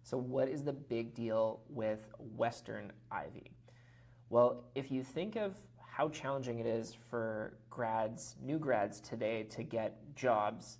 So what is the big deal with Western Ivey? Well, if you think of how challenging it is for new grads today to get jobs,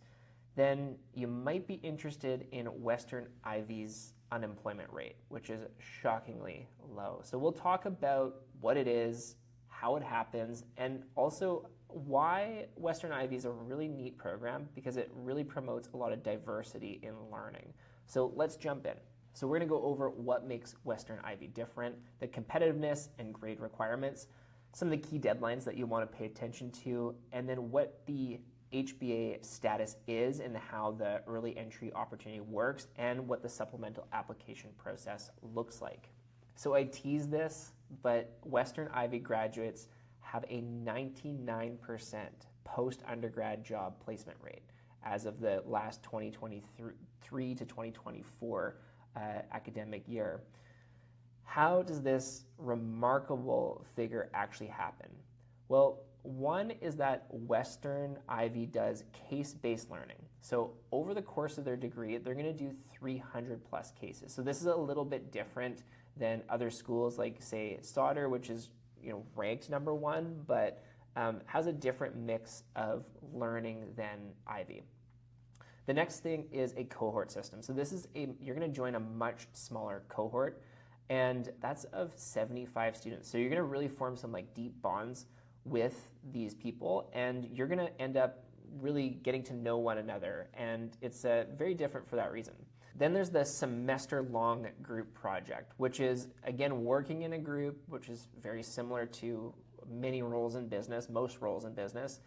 then you might be interested in Western Ivey's unemployment rate, which is shockingly low. So we'll talk about what it is, how it happens, and also why Western Ivey is a really neat program because it really promotes a lot of diversity in learning. So let's jump in. So we're going to go over what makes Western Ivey different, the competitiveness and grade requirements, some of the key deadlines that you want to pay attention to, and then what the HBA status is and how the early entry opportunity works and what the supplemental application process looks like. So I tease this, but Western Ivey graduates have a 99% post-undergrad job placement rate as of the last 2023 to 2024 academic year. How does this remarkable figure actually happen? Well, one is that Western Ivey does case-based learning. So over the course of their degree, they're going to do 300 plus cases. So this is a little bit different than other schools like, say, Sauder, which is ranked #1, but has a different mix of learning than Ivey. The next thing is a cohort system. So this is you're going to join a much smaller cohort, and that's of 75 students. So you're going to really form some deep bonds with these people, and you're going to end up really getting to know one another, and it's very different for that reason. Then there's the semester-long group project, which is, again, working in a group, which is very similar to many roles in business, most roles in business,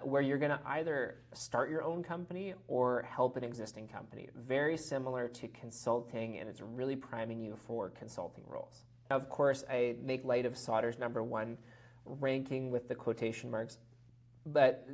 where you're going to either start your own company or help an existing company. Very similar to consulting, and it's really priming you for consulting roles. Now, of course, I make light of Sauder's #1 ranking with the quotation marks, but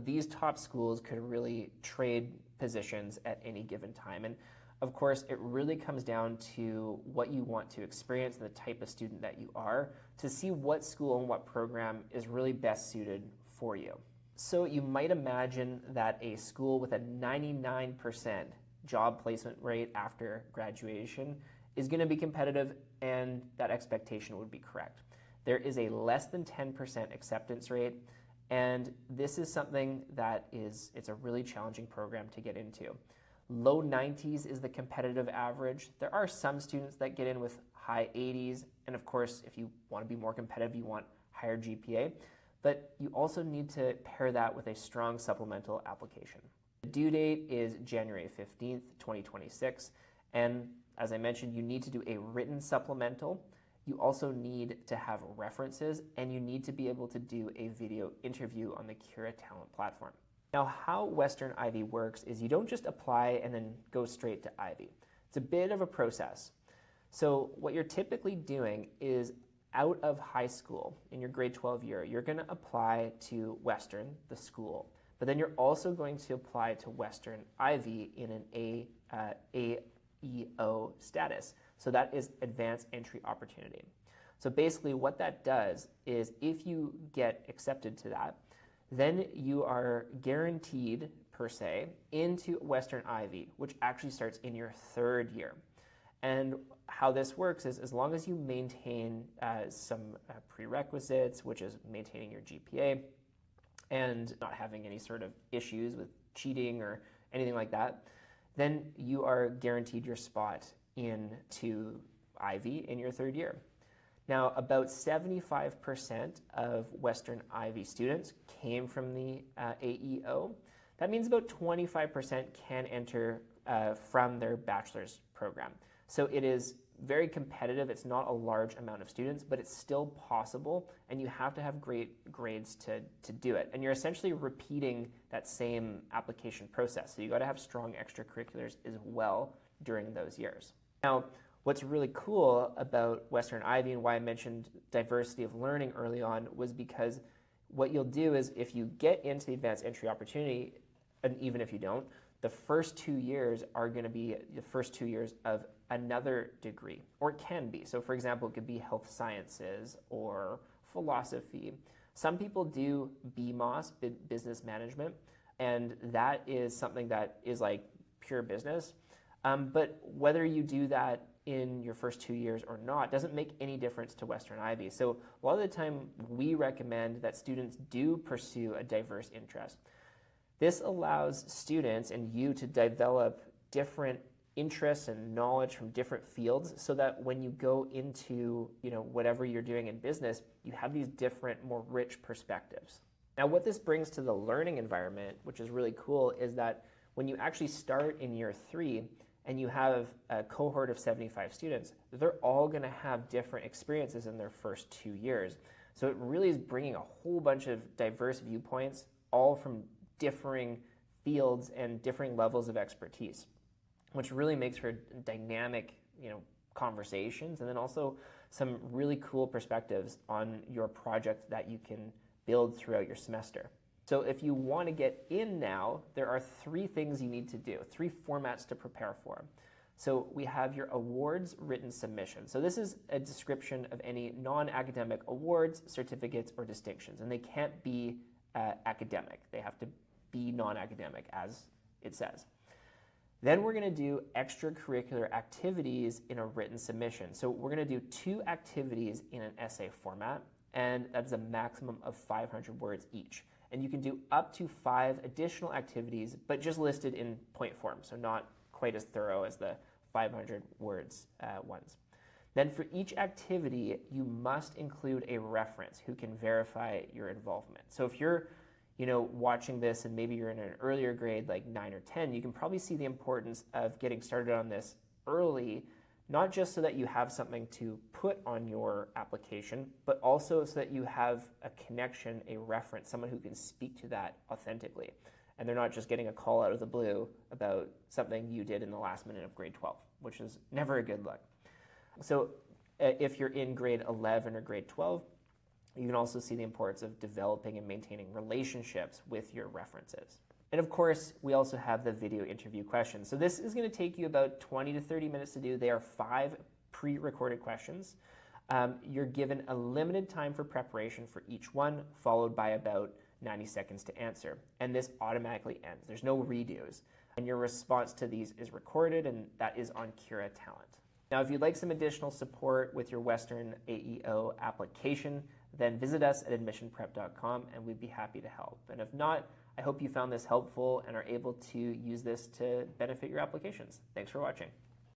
these top schools could really trade positions at any given time. And of course, it really comes down to what you want to experience and the type of student that you are to see what school and what program is really best suited for you. So you might imagine that a school with a 99% job placement rate after graduation is going to be competitive, and that expectation would be correct. There is a less than 10% acceptance rate, and this is something that it's a really challenging program to get into. Low 90s is the competitive average. There are some students that get in with high 80s, and of course, if you want to be more competitive, you want higher GPA, but you also need to pair that with a strong supplemental application. The due date is January 15th, 2026, and as I mentioned, you need to do a written supplemental. You also need to have references, and you need to be able to do a video interview on the Cura Talent platform. Now, how Western Ivey works is you don't just apply and then go straight to Ivey. It's a bit of a process. So what you're typically doing is out of high school in your grade 12 year, you're going to apply to Western, the school, but then you're also going to apply to Western Ivey in an AEO status. So that is advanced entry opportunity. So basically what that does is if you get accepted to that, then you are guaranteed, per se, into Western Ivey, which actually starts in your 3rd year. And how this works is as long as you maintain some prerequisites, which is maintaining your GPA and not having any sort of issues with cheating or anything like that, then you are guaranteed your spot into Ivey in your 3rd year. Now, about 75% of Western Ivey students came from the AEO. That means about 25% can enter from their bachelor's program. So it is very competitive. It's not a large amount of students, but it's still possible, and you have to have great grades to do it. And you're essentially repeating that same application process. So you got to have strong extracurriculars as well during those years. Now, what's really cool about Western Ivey and why I mentioned diversity of learning early on was because what you'll do is if you get into the advanced entry opportunity, and even if you don't, the first 2 years are going to be the first 2 years of another degree, or it can be. So for example, it could be health sciences or philosophy. Some people do BMOS, business management, and that is something that is like pure business. But whether you do that in your first 2 years or not doesn't make any difference to Western Ivey. So a lot of the time we recommend that students do pursue a diverse interest. This allows students and you to develop different interests and knowledge from different fields so that when you go into whatever you're doing in business, you have these different, more rich perspectives. Now, what this brings to the learning environment, which is really cool, is that when you actually start in year 3 and you have a cohort of 75 students, they're all going to have different experiences in their first 2 years. So it really is bringing a whole bunch of diverse viewpoints, all from differing fields and differing levels of expertise, which really makes for dynamic, conversations, and then also some really cool perspectives on your project that you can build throughout your semester. So if you want to get in now, there are 3 things you need to do, 3 formats to prepare for. So we have your awards written submission. So this is a description of any non-academic awards, certificates, or distinctions, and they can't be academic. They have to be non-academic, as it says. Then we're going to do extracurricular activities in a written submission. So we're going to do 2 activities in an essay format, and that's a maximum of 500 words each. And you can do up to 5 additional activities, but just listed in point form, so not quite as thorough as the 500 words ones. Then for each activity, you must include a reference who can verify your involvement. So if you're watching this and maybe you're in an earlier grade like 9 or 10, you can probably see the importance of getting started on this early, not just so that you have something to put on your application, but also so that you have a connection, a reference, someone who can speak to that authentically. And they're not just getting a call out of the blue about something you did in the last minute of grade 12, which is never a good look. So if you're in grade 11 or grade 12, you can also see the importance of developing and maintaining relationships with your references. And of course, we also have the video interview questions. So this is going to take you about 20 to 30 minutes to do. They are 5 pre-recorded questions. You're given a limited time for preparation for each one, followed by about 90 seconds to answer. And this automatically ends. There's no redos. And your response to these is recorded, and that is on Cura Talent. Now, if you'd like some additional support with your Western AEO application, then visit us at AdmissionPrep.com and we'd be happy to help. And if not, I hope you found this helpful and are able to use this to benefit your applications. Thanks for watching.